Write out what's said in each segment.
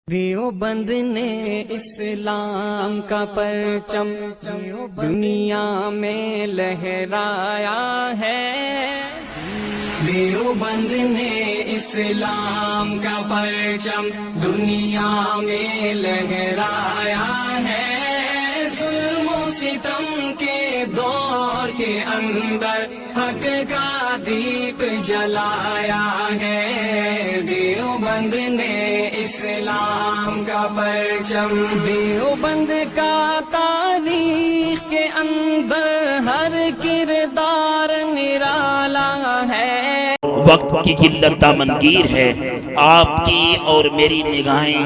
دیوبند نے اسلام کا پرچم دنیا میں لہرایا ہے، دیوبند نے اسلام کا پرچم دنیا میں لہرایا ہے، ظلم و ستم کے دور کے اندر حق کا دیپ جلایا ہے، دیوبند نے اسلام کا پرچم، دیوبند کا تاریخ کے اندر ہر کردار نرالا ہے۔ وقت کی قلت دامنگیر ہے، آپ کی اور میری نگاہیں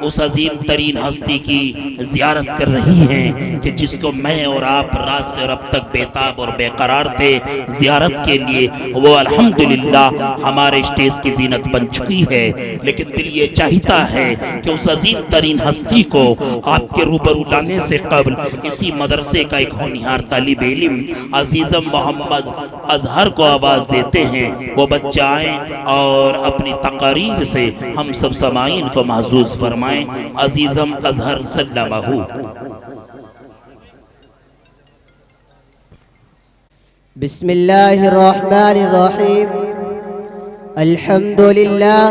اس عظیم ترین ہستی کی زیارت کر رہی ہیں کہ جس کو میں اور آپ رات سے اب تک بیتاب اور بے قرار تھے زیارت کے لیے، وہ الحمدللہ ہمارے اسٹیج کی زینت بن چکی ہے۔ لیکن دل یہ چاہتا ہے کہ اس عظیم ترین ہستی کو آپ کے روبرو لانے سے قبل اسی مدرسے کا ایک ہونہار طالب علم عزیزم محمد اظہر کو آواز دیتے ہیں، وہ بچہ آئیں اور اپنی تقاریر سے ہم سب سامعین کو محظوظ فرمائیں۔ عزیزم اظہر سلمہ۔ بسم اللہ الرحمن الرحیم۔ الحمد للہ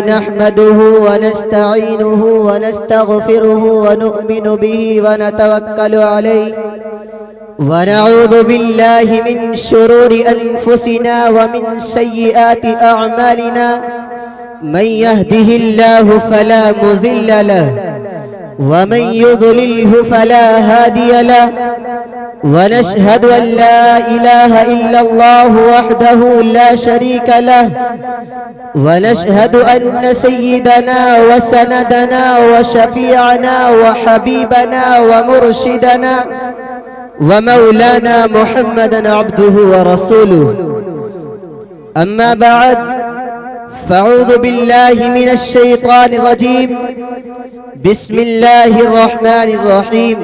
نحمده ونستعینه ونستغفره ونؤمن به ونتوکل علیہ ونعوذ باللہ من شرور انفسنا ومن سیئات اعمالنا، من يهده الله فلا مضل له ومن يضلله فلا هادي له، ونشهد أن لا إله إلا الله وحده لا شريك له، ونشهد أن سيدنا وسندنا وشفيعنا وحبيبنا ومرشدنا ومولانا محمدا عبده ورسوله، أما بعد فاعوذ بالله من الشيطان الرجيم، بسم الله الرحمن الرحيم،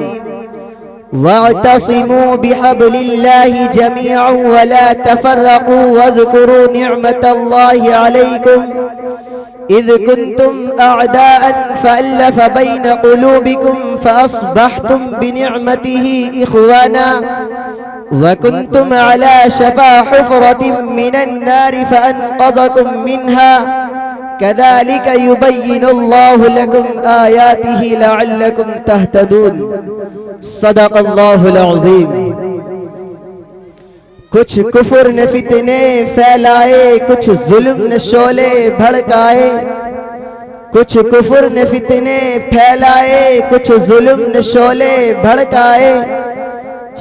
واعتصموا بحبل الله جميعا ولا تفرقوا واذكروا نعمة الله عليكم إذ كنتم أعداء فألف بين قلوبكم فأصبحتم بنعمته إخوانا وكنتم على شفا حفرة من النار فأنقذكم منها كذلك يبين الله لكم آياته لعلكم تهتدون۔ صدق اللہ العظیم۔ کچھ کفر نے فتنے پھیلائے، کچھ ظلم نے شعلے بھڑکائے، کچھ کفر نے فتنے پھیلائے، کچھ ظلم نے شعلے بھڑکائے،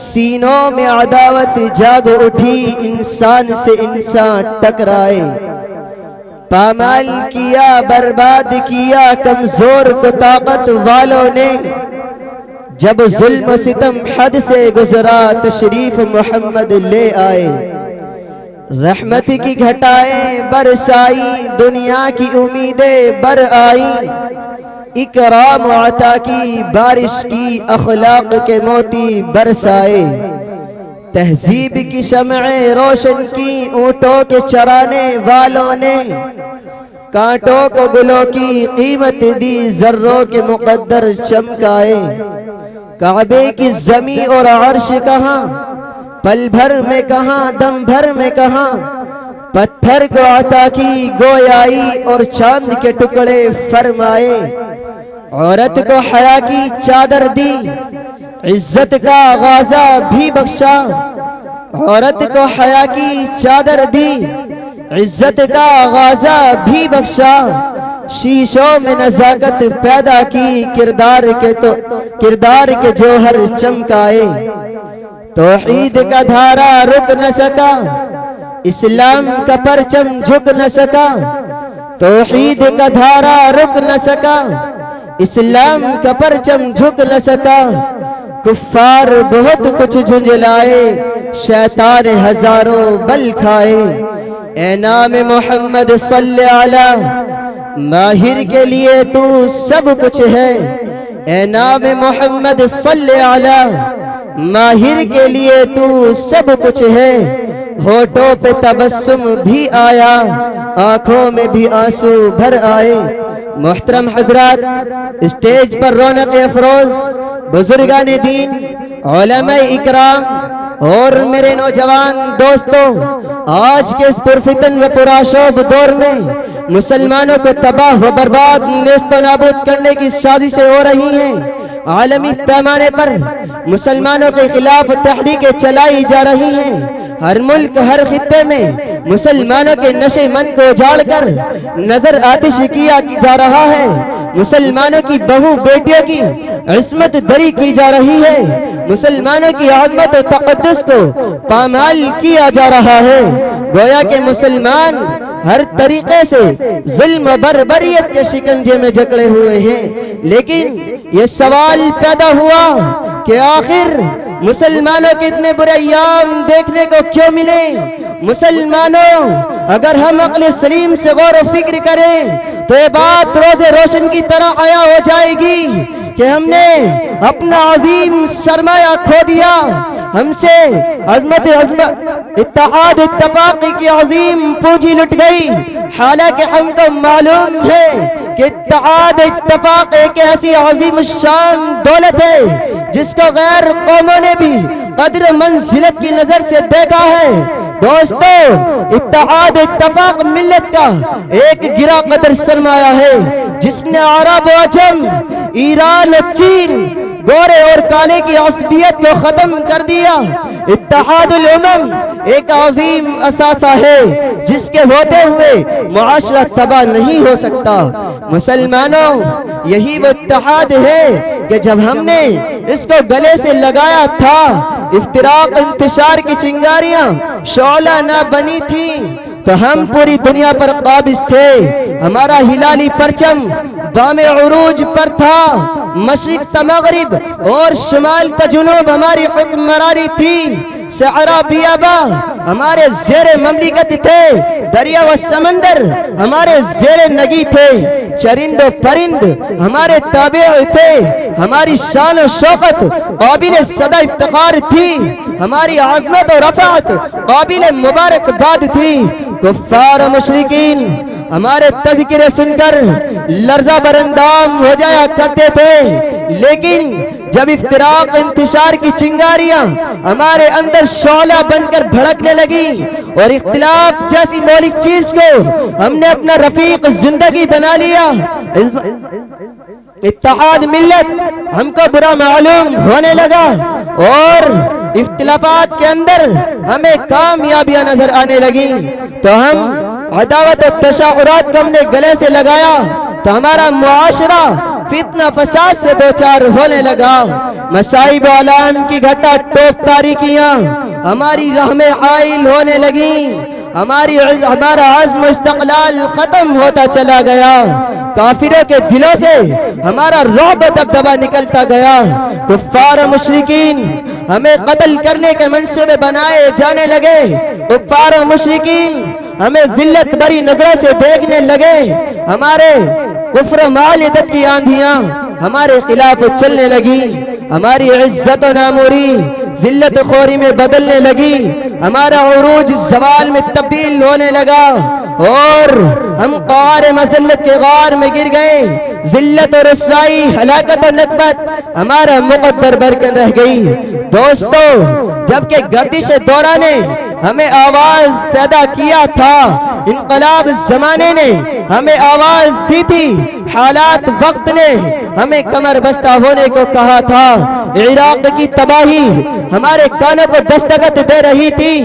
سینوں میں عداوت جاگ اٹھی، انسان سے انسان ٹکرائے، پامال کیا برباد کیا کمزور کو طاقت والوں نے، جب ظلم و ستم حد سے گزرا تشریف محمد لے آئے، رحمت کی گھٹائیں برسائی، دنیا کی امیدیں بر آئی، اکرام و عطا کی بارش کی، اخلاق کے موتی برسائے، تہذیب کی شمعیں روشن کی اونٹوں کے چرانے والوں نے، کانٹوں کو گلوں کی قیمت دی، ذروں کے مقدر چمکائے، کعبے کی زمین اور عرش کہاں، پل بھر میں کہاں، دم بھر میں کہاں، پتھر کو عطا کی گویائی اور چاند کے ٹکڑے فرمائے، عورت کو حیا کی چادر دی، عزت کا غازہ بھی بخشا، عورت کو حیا کی چادر دی، عزت کا غازہ بھی بخشا، شیشوں میں نزاکت پیدا کی، کردار کے جوہر چمکائے، توحید کا دھارا رک نہ سکا، اسلام کا پرچم جھک نہ سکا، توحید کا دھارا رک نہ سکا، اسلام کا پرچم جھک نہ سکا، کفار بہت کچھ جھنجھلائے، شیطان ہزاروں بل کھائے، اے نام محمد صلی علیہ، ماہر کے لیے تو سب کچھ ہے، اے نام محمد صلی علیہ، ماہر کے لیے تو سب کچھ ہے، ہونٹوں پہ تبسم بھی آیا، آنکھوں میں بھی آنسو بھر آئے۔ محترم حضرات، اسٹیج پر رونق افروز بزرگان دین، علماء اکرام اور میرے نوجوان دوستوں، آج کے اس پرفتن و پرآشوب دور میں مسلمانوں کو تباہ و برباد، نیست و نابود کرنے کی سازشیں ہو رہی ہیں۔ عالمی پیمانے پر مسلمانوں کے خلاف تحریکیں چلائی جا رہی ہیں۔ ہر ملک، ہر خطے میں مسلمانوں کے نشے من کو اجاڑ کر نظر آتش کیا جا رہا ہے۔ مسلمانوں کی بہو بیٹیوں کی عصمت دری کی جا رہی ہے۔ مسلمانوں کی عظمت و تقدس کو پامال کیا جا رہا ہے۔ گویا کہ مسلمان ہر طریقے سے ظلم و بربریت کے شکنجے میں جکڑے ہوئے ہیں۔ لیکن یہ سوال پیدا ہوا کہ آخر مسلمانوں کے اتنے برے ایام دیکھنے کو کیوں ملے؟ مسلمانوں، اگر ہم عقل سلیم سے غور و فکر کریں تو یہ بات روز روشن کی طرح عیاں ہو جائے گی کہ ہم نے اپنا عظیم سرمایہ کھو دیا۔ ہم سے عظمت اتحاد اتفاق کی عظیم پونجی لٹ گئی، حالانکہ ہم کو معلوم ہے کہ اتحاد اتفاق ایک ایسی عظیم شان دولت ہے جس کو غیر قوموں نے بھی قدر منزلت کی نظر سے دیکھا ہے۔ دوستو، اتحاد اتفاق ملت کا ایک گرا قدر سرمایہ ہے جس نے عرب و عجم، ایران و چین، گورے اور کالے کی عصبیت کو ختم کر دیا۔ اتحاد الامم ایک عظیم اثاثہ ہے جس کے ہوتے ہوئے معاشرہ تباہ نہیں ہو سکتا۔ مسلمانوں، یہی وہ اتحاد ہے کہ جب ہم نے اس کو گلے سے لگایا تھا، افتراق انتشار کی چنگاریاں شعلہ نہ بنی تھی تو ہم پوری دنیا پر قابض تھے۔ ہمارا ہلالی پرچم بام عروج پر تھا، مشرق تا مغرب اور شمال تا جنوب ہماری حکمرانی تھی۔ صحرا بیابا ہمارے زیر مملکت تھے، دریا و سمندر ہمارے زیر نگی تھے، چرند و پرند ہمارے تابع تھے۔ ہماری شان و شوکت قابل صدا افتخار تھی، ہماری عظمت و رفعت قابل مبارکباد تھی۔ کفار و مشرکین ہمارے تذکرے سن کر لرزہ برندام ہو جایا کرتے تھے، لیکن جب افتراق انتشار کی چنگاریاں ہمارے اندر شعلہ بن کر بھڑکنے لگی اور اختلاف جیسی مولک چیز کو ہم نے اپنا رفیق زندگی بنا لیا، اتحاد ملت ہم کو برا معلوم ہونے لگا اور اختلافات کے اندر ہمیں کامیابیاں نظر آنے لگی، تو ہم عداوت و تشاعرات کو ہم نے گلے سے لگایا تو ہمارا معاشرہ فتنہ فساد سے دوچار ہونے لگا۔ مصائب و علام کی گھٹا ٹوپ تاریکیاں ہماری راہ میں حائل ہونے لگیں، ہمارا عزم و استقلال ختم ہوتا چلا گیا، کافروں کے دلوں سے ہمارا رعب و دبدبہ نکلتا گیا۔ کفار و مشرکین ہمیں قتل کرنے کے منصوبے بنائے جانے لگے، کفار و مشرکین ہمیں ذلت بری نظروں سے دیکھنے لگے، ہمارے کفر و معاندت کی آندھیاں ہمارے خلاف چلنے لگی، ہماری عزت و ناموری ذلت خوری میں بدلنے لگی، ہمارا عروج زوال میں تبدیل ہونے لگا اور ہم قعر مذلت کے غار میں گر گئے۔ ذلت و رسوائی، ہلاکت و نکبت ہمارا مقدر برکن رہ گئی۔ دوستو، جبکہ گردش دورہ نے ہمیں آواز پیدا کیا تھا، انقلاب زمانے نے ہمیں آواز دی تھی، حالات وقت نے ہمیں کمر بستہ ہونے کو کہا تھا، عراق کی تباہی ہمارے کانوں کو دستخط دے رہی تھی،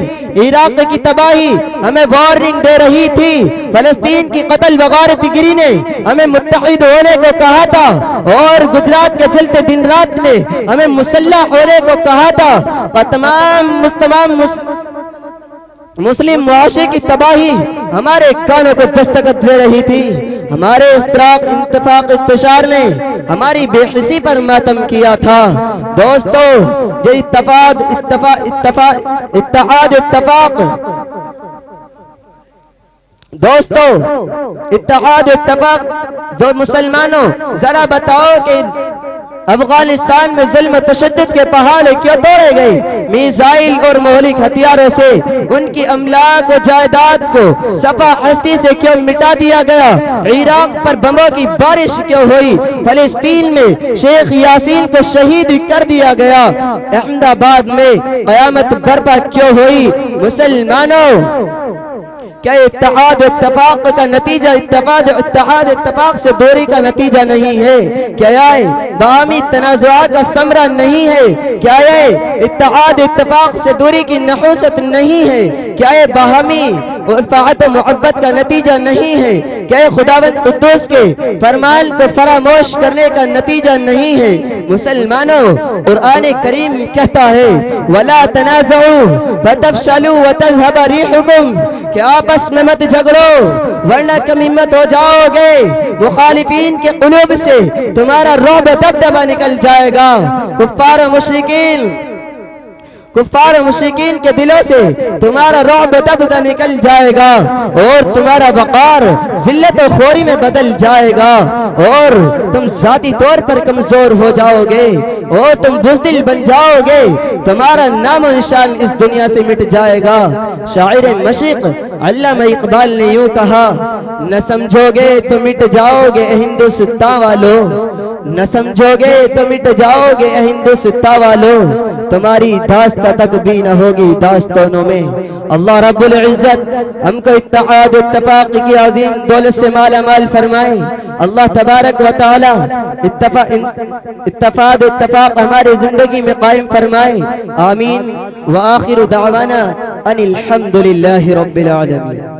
عراق کی تباہی ہمیں وارننگ دے رہی تھی، فلسطین کی قتل و غارت گری نے ہمیں متحد ہونے کو کہا تھا اور گجرات کے چلتے دن رات نے ہمیں مسلح ہونے کو کہا تھا، اور تمام مسلم معاشرے کی تباہی ہمارے کانوں کو دستخط دے رہی تھی۔ ہمارے افتراق اتفاق انتشار نے ہماری بے حسی پر ماتم کیا تھا۔ دوستو، یہ اتحاد اتفاق جو مسلمانوں ذرا بتاؤ کہ افغانستان میں ظلم و تشدد کے پہاڑ کیوں توڑے گئے؟ میزائل اور مہلک ہتھیاروں سے ان کی املاک و جائیداد کو صفا ہستی سے کیوں مٹا دیا گیا؟ عراق پر بموں کی بارش کیوں ہوئی؟ فلسطین میں شیخ یاسین کو شہید کر دیا گیا؟ احمد آباد میں قیامت برپا کیوں ہوئی؟ مسلمانوں، کیا اتحاد و اتفاق کا نتیجہ اتحاد اتفاق سے دوری کا نتیجہ نہیں ہے؟ کیا یہ باہمی تنازعات کا ثمرہ نہیں ہے؟ کیا یہ اتحاد اتفاق سے دوری کی نحوست نہیں ہے؟ کیا یہ باہمی وفاقت و محبت کا نتیجہ نہیں ہے؟ کیا یہ خداوند قدوس کے فرمان کو فراموش کرنے کا نتیجہ نہیں ہے؟ مسلمانوں، قرآن کریم کہتا ہے وَلَا تَنَازَعُوا فَتَفْشَلُوا وَتَذْهَبَ رِيحُكُمْ کہ آپس میں مت جھگڑو ورنہ کمی مت ہو جاؤ گے، مخالفین کے قلوب سے تمہارا رعب دبدبہ نکل جائے گا، کفار و مشرکین کے دلوں سے تمہارا رعب دبدبہ نکل جائے گا، اور تمہارا وقار ذلت و خوری میں بدل جائے گا، اور تم ذاتی طور پر کمزور ہو جاؤ گے، اور تم بزدل بن جاؤ گے، تمہارا نام و نشان اس دنیا سے مٹ جائے گا۔ شاعر مشرق علامہ اقبال نے یوں کہا، نہ سمجھو گے تو مٹ جاؤ گے اے ہندوستان والو، نہ سمجھو گے تو مٹ جاؤ گے اے ہندوستان والو، تمہاری داستہ تک بھی نہ ہوگی داستانوں میں۔ اللہ رب العزت ہم کو اتحاد و اتفاق کی عظیم دولت سے مالا مال فرمائے۔ اللہ تبارک و تعالی اتفاق و اتفاق ہماری زندگی میں قائم فرمائے، آمین۔ وآخر دعوانا ان الحمدللہ رب العالمین۔